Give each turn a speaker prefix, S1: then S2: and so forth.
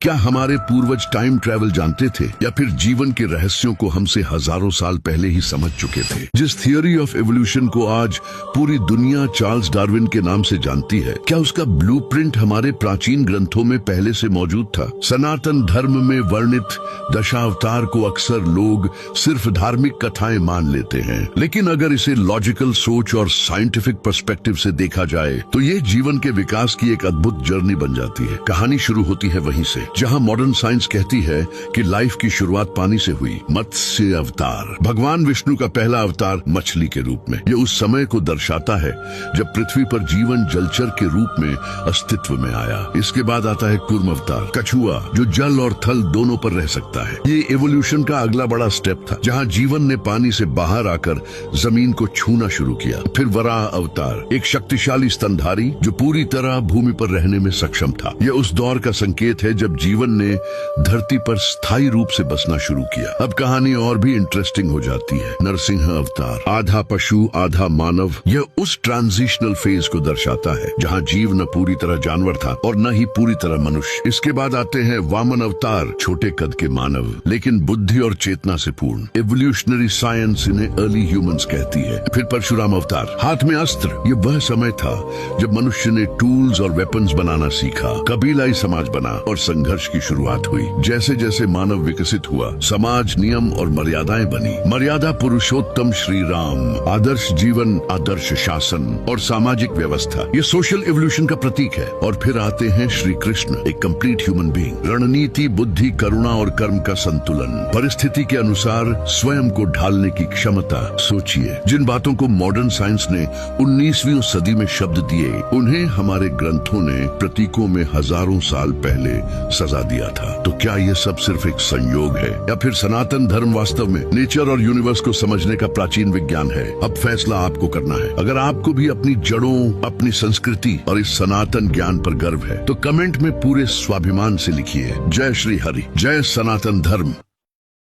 S1: क्या हमारे पूर्वज टाइम ट्रैवल जानते थे या फिर जीवन के रहस्यों को हमसे हजारों साल पहले ही समझ चुके थे? जिस थियोरी ऑफ एवोल्यूशन को आज पूरी दुनिया चार्ल्स डार्विन के नाम से जानती है, क्या उसका ब्लूप्रिंट हमारे प्राचीन ग्रंथों में पहले से मौजूद था? सनातन धर्म में वर्णित दशावतार को अक्सर लोग सिर्फ धार्मिक कथाएं मान लेते हैं, लेकिन अगर इसे लॉजिकल सोच और साइंटिफिक पर्सपेक्टिव से देखा जाए तो ये जीवन के विकास की एक अद्भुत जर्नी बन जाती है। कहानी शुरू होती है वहीं से जहां मॉडर्न साइंस कहती है कि लाइफ की शुरुआत पानी से हुई। मत्स्य अवतार, भगवान विष्णु का पहला अवतार मछली के रूप में, ये उस समय को दर्शाता है जब पृथ्वी पर जीवन जलचर के रूप में अस्तित्व में आया। इसके बाद आता है कूर्म अवतार, कछुआ जो जल और थल दोनों पर रह सकता है। ये एवोल्यूशन का अगला बड़ा स्टेप था, जहां जीवन ने पानी से बाहर आकर जमीन को छूना शुरू किया। फिर वराह अवतार, एक शक्तिशाली स्तनधारी जो पूरी तरह भूमि पर रहने में सक्षम था। यह उस दौर का संकेत है जब जीवन ने धरती पर स्थायी रूप से बसना शुरू किया। अब कहानी और भी इंटरेस्टिंग हो जाती है। नरसिंह अवतार, आधा पशु आधा मानव, यह उस ट्रांजिशनल फेज को दर्शाता है जहां जीव न पूरी तरह जानवर था और न ही पूरी तरह मनुष्य। इसके बाद आते हैं वामन अवतार, छोटे कद के मानव लेकिन बुद्धि और चेतना से पूर्ण। एवोल्यूशनरी साइंस इन्हें अर्ली ह्यूमंस कहती है। फिर परशुराम अवतार, हाथ में अस्त्र, ये वह समय था जब मनुष्य ने टूल्स और वेपन्स बनाना सीखा। कबीलाई समाज बना और संघर्ष की शुरुआत हुई। जैसे जैसे मानव विकसित हुआ, समाज, नियम और मर्यादाएं बनी। मर्यादा पुरुषोत्तम श्री राम, आदर्श जीवन, आदर्श शासन और सामाजिक व्यवस्था, ये सोशल एवोल्यूशन का प्रतीक है। और फिर आते हैं श्री कृष्ण, एक कंप्लीट ह्यूमन बीइंग। रणनीति, बुद्धि, करुणा और कर्म का संतुलन, परिस्थिति के अनुसार स्वयं को ढालने की क्षमता। सोचिए, जिन बातों को मॉडर्न साइंस ने 19वीं सदी में शब्द दिए, उन्हें हमारे ग्रंथों ने प्रतीकों में हजारों साल पहले सजा दिया था। तो क्या ये सब सिर्फ एक संयोग है या फिर सनातन धर्म वास्तव में नेचर और यूनिवर्स को समझने का प्राचीन विज्ञान है? अब फैसला आपको करना है। अगर आपको भी अपनी जड़ों, अपनी संस्कृति और इस सनातन ज्ञान पर गर्व है तो कमेंट में पूरे स्वाभिमान से लिखिए, जय श्री हरि, जय सनातन धर्म।